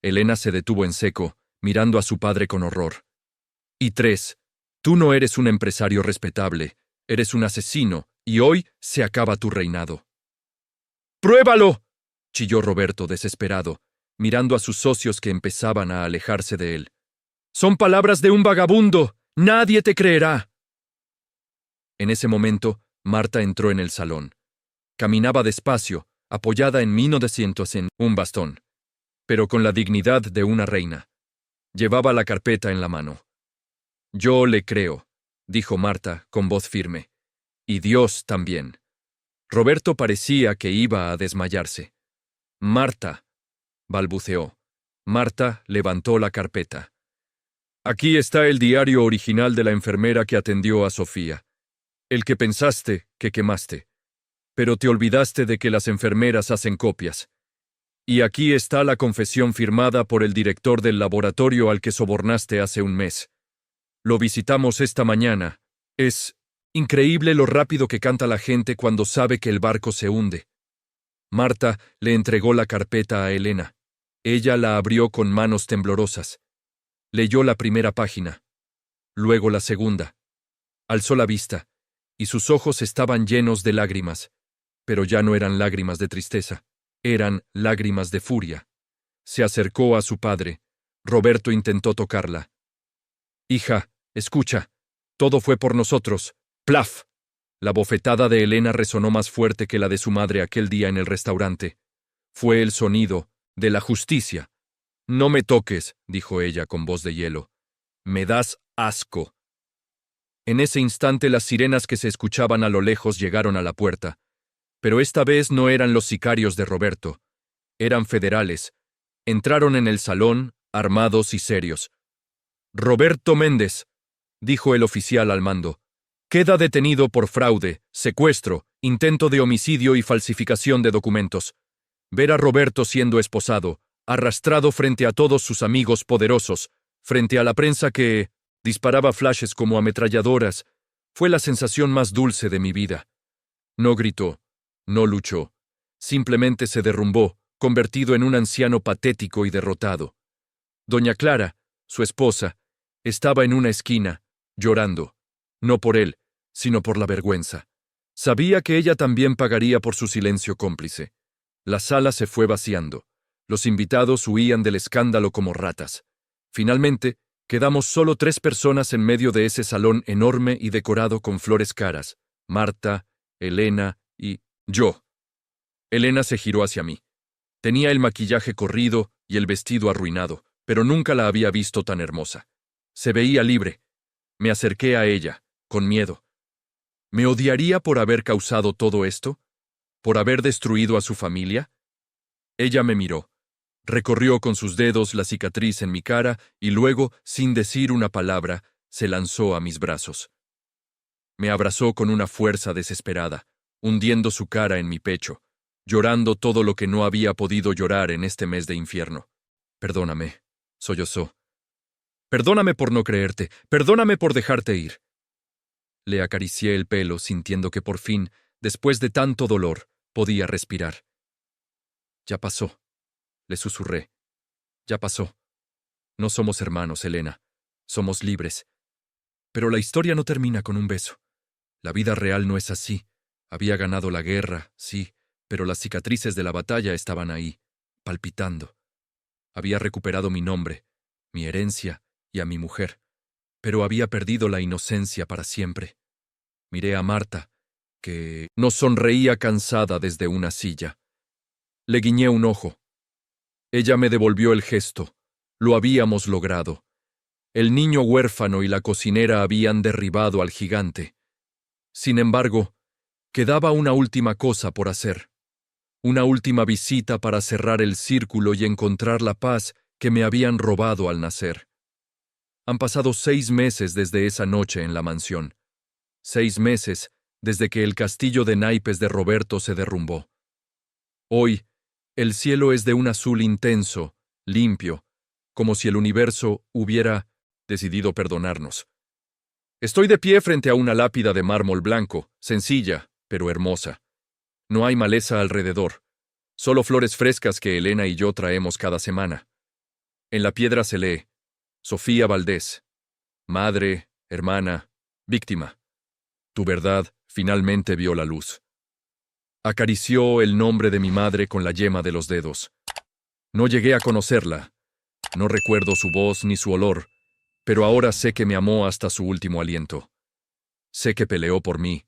Elena se detuvo en seco, mirando a su padre con horror. Y 3. Tú no eres un empresario respetable, eres un asesino, y hoy se acaba tu reinado. ¡Pruébalo!, chilló Roberto desesperado, mirando a sus socios que empezaban a alejarse de él. «Son palabras de un vagabundo. Nadie te creerá». En ese momento, Marta entró en el salón. Caminaba despacio, apoyada en 1900 en un bastón, pero con la dignidad de una reina. Llevaba la carpeta en la mano. «Yo le creo», dijo Marta con voz firme. «Y Dios también». Roberto parecía que iba a desmayarse. «Marta», balbuceó. Marta levantó la carpeta. «Aquí está el diario original de la enfermera que atendió a Sofía. El que pensaste que quemaste. Pero te olvidaste de que las enfermeras hacen copias. Y aquí está la confesión firmada por el director del laboratorio al que sobornaste hace un mes. Lo visitamos esta mañana. Es increíble lo rápido que canta la gente cuando sabe que el barco se hunde». Marta le entregó la carpeta a Elena. Ella la abrió con manos temblorosas. Leyó la primera página. Luego la segunda. Alzó la vista, y sus ojos estaban llenos de lágrimas. Pero ya no eran lágrimas de tristeza. Eran lágrimas de furia. Se acercó a su padre. Roberto intentó tocarla. «Hija, escucha. Todo fue por nosotros». ¡Plaf! La bofetada de Elena resonó más fuerte que la de su madre aquel día en el restaurante. Fue el sonido de la justicia. «No me toques», dijo ella con voz de hielo. «Me das asco». En ese instante las sirenas que se escuchaban a lo lejos llegaron a la puerta. Pero esta vez no eran los sicarios de Roberto. Eran federales. Entraron en el salón, armados y serios. «Roberto Méndez», dijo el oficial al mando. «Queda detenido por fraude, secuestro, intento de homicidio y falsificación de documentos. Ver a Roberto siendo esposado, arrastrado frente a todos sus amigos poderosos, frente a la prensa que disparaba flashes como ametralladoras, fue la sensación más dulce de mi vida». No gritó, no luchó, simplemente se derrumbó, convertido en un anciano patético y derrotado. Doña Clara, su esposa, estaba en una esquina, llorando, no por él, sino por la vergüenza. Sabía que ella también pagaría por su silencio cómplice. La sala se fue vaciando. Los invitados huían del escándalo como ratas. Finalmente, quedamos solo 3 personas en medio de ese salón enorme y decorado con flores caras: Marta, Elena y yo. Elena se giró hacia mí. Tenía el maquillaje corrido y el vestido arruinado, pero nunca la había visto tan hermosa. Se veía libre. Me acerqué a ella, con miedo. ¿Me odiaría por haber causado todo esto? ¿Por haber destruido a su familia? Ella me miró. Recorrió con sus dedos la cicatriz en mi cara y luego, sin decir una palabra, se lanzó a mis brazos. Me abrazó con una fuerza desesperada, hundiendo su cara en mi pecho, llorando todo lo que no había podido llorar en este mes de infierno. Perdóname, sollozó. Perdóname por no creerte, perdóname por dejarte ir. Le acaricié el pelo, sintiendo que por fin, después de tanto dolor, podía respirar. Ya pasó, le susurré. Ya pasó. No somos hermanos, Elena. Somos libres. Pero la historia no termina con un beso. La vida real no es así. Había ganado la guerra, sí, pero las cicatrices de la batalla estaban ahí, palpitando. Había recuperado mi nombre, mi herencia y a mi mujer, pero había perdido la inocencia para siempre. Miré a Marta, que nos sonreía cansada desde una silla. Le guiñé un ojo. Ella me devolvió el gesto. Lo habíamos logrado. El niño huérfano y la cocinera habían derribado al gigante. Sin embargo, quedaba una última cosa por hacer. Una última visita para cerrar el círculo y encontrar la paz que me habían robado al nacer. Han pasado 6 meses desde esa noche en la mansión. 6 meses desde que el castillo de naipes de Roberto se derrumbó. Hoy, el cielo es de un azul intenso, limpio, como si el universo hubiera decidido perdonarnos. Estoy de pie frente a una lápida de mármol blanco, sencilla, pero hermosa. No hay maleza alrededor, solo flores frescas que Elena y yo traemos cada semana. En la piedra se lee, Sofía Valdés, madre, hermana, víctima. Tu verdad finalmente vio la luz. Acarició el nombre de mi madre con la yema de los dedos. No llegué a conocerla. No recuerdo su voz ni su olor, pero ahora sé que me amó hasta su último aliento. Sé que peleó por mí.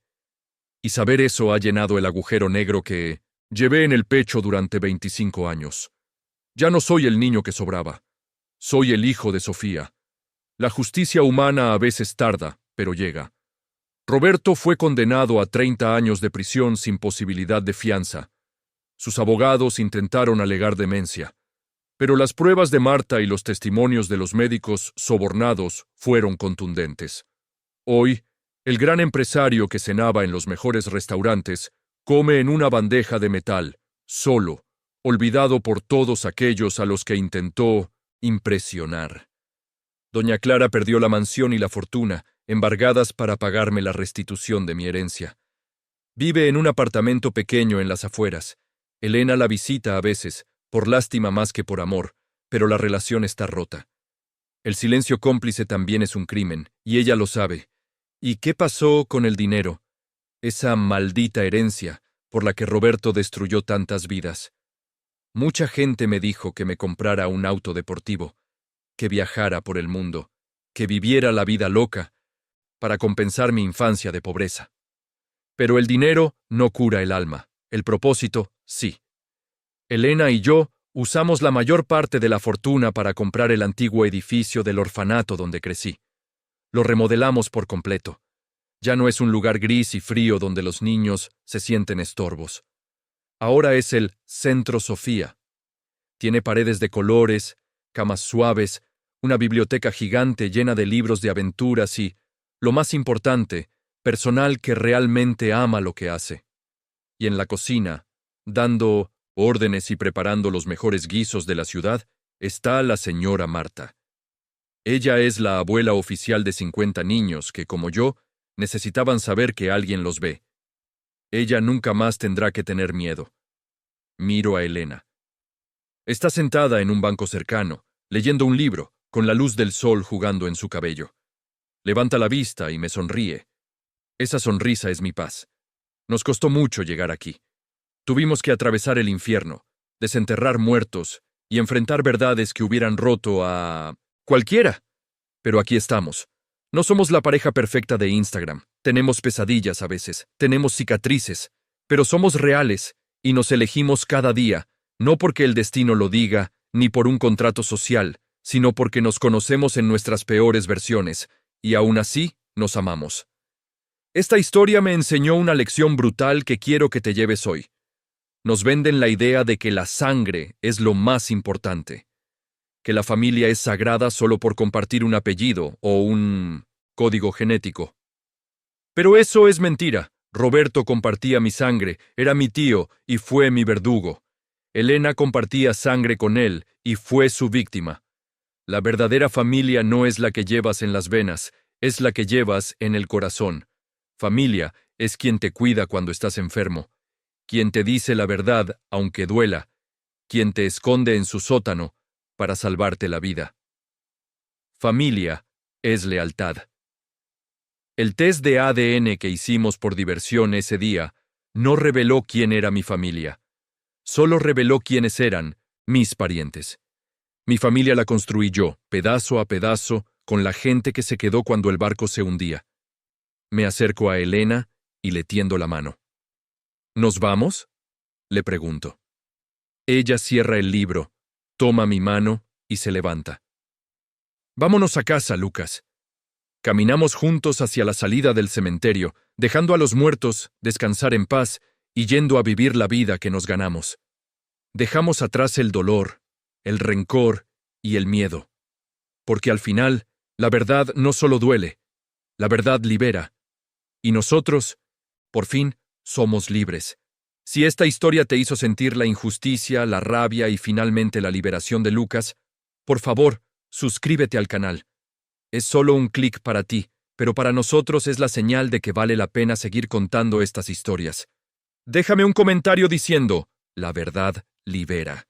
Y saber eso ha llenado el agujero negro que llevé en el pecho durante 25 años. Ya no soy el niño que sobraba. Soy el hijo de Sofía. La justicia humana a veces tarda, pero llega. Roberto fue condenado a 30 años de prisión sin posibilidad de fianza. Sus abogados intentaron alegar demencia, pero las pruebas de Marta y los testimonios de los médicos sobornados fueron contundentes. Hoy, el gran empresario que cenaba en los mejores restaurantes come en una bandeja de metal, solo, olvidado por todos aquellos a los que intentó impresionar. Doña Clara perdió la mansión y la fortuna, embargadas para pagarme la restitución de mi herencia. Vive en un apartamento pequeño en las afueras. Elena la visita a veces, por lástima más que por amor, pero la relación está rota. El silencio cómplice también es un crimen, y ella lo sabe. ¿Y qué pasó con el dinero? Esa maldita herencia por la que Roberto destruyó tantas vidas. Mucha gente me dijo que me comprara un auto deportivo, que viajara por el mundo, que viviera la vida loca, para compensar mi infancia de pobreza. Pero el dinero no cura el alma, el propósito, sí. Elena y yo usamos la mayor parte de la fortuna para comprar el antiguo edificio del orfanato donde crecí. Lo remodelamos por completo. Ya no es un lugar gris y frío donde los niños se sienten estorbos. Ahora es el Centro Sofía. Tiene paredes de colores, camas suaves, una biblioteca gigante llena de libros de aventuras y, lo más importante, personal que realmente ama lo que hace. Y en la cocina, dando órdenes y preparando los mejores guisos de la ciudad, está la señora Marta. Ella es la abuela oficial de 50 niños que, como yo, necesitaban saber que alguien los ve. Ella nunca más tendrá que tener miedo. Miro a Elena. Está sentada en un banco cercano, leyendo un libro, con la luz del sol jugando en su cabello. Levanta la vista y me sonríe. Esa sonrisa es mi paz. Nos costó mucho llegar aquí. Tuvimos que atravesar el infierno, desenterrar muertos y enfrentar verdades que hubieran roto a cualquiera. Pero aquí estamos. No somos la pareja perfecta de Instagram. Tenemos pesadillas a veces, tenemos cicatrices, pero somos reales y nos elegimos cada día, no porque el destino lo diga, ni por un contrato social, sino porque nos conocemos en nuestras peores versiones, y aún así nos amamos. Esta historia me enseñó una lección brutal que quiero que te lleves hoy. Nos venden la idea de que la sangre es lo más importante, que la familia es sagrada solo por compartir un apellido o un código genético. Pero eso es mentira. Roberto compartía mi sangre, era mi tío y fue mi verdugo. Elena compartía sangre con él y fue su víctima. La verdadera familia no es la que llevas en las venas, es la que llevas en el corazón. Familia es quien te cuida cuando estás enfermo, quien te dice la verdad aunque duela, quien te esconde en su sótano para salvarte la vida. Familia es lealtad. El test de ADN que hicimos por diversión ese día no reveló quién era mi familia, solo reveló quiénes eran mis parientes. Mi familia la construí yo, pedazo a pedazo, con la gente que se quedó cuando el barco se hundía. Me acerco a Elena y le tiendo la mano. ¿Nos vamos?, le pregunto. Ella cierra el libro, toma mi mano y se levanta. Vámonos a casa, Lucas. Caminamos juntos hacia la salida del cementerio, dejando a los muertos descansar en paz y yendo a vivir la vida que nos ganamos. Dejamos atrás el dolor, el rencor y el miedo. Porque al final, la verdad no solo duele, la verdad libera. Y nosotros, por fin, somos libres. Si esta historia te hizo sentir la injusticia, la rabia y finalmente la liberación de Lucas, por favor, suscríbete al canal. Es solo un clic para ti, pero para nosotros es la señal de que vale la pena seguir contando estas historias. Déjame un comentario diciendo, la verdad libera.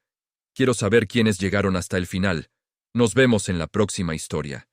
Quiero saber quiénes llegaron hasta el final. Nos vemos en la próxima historia.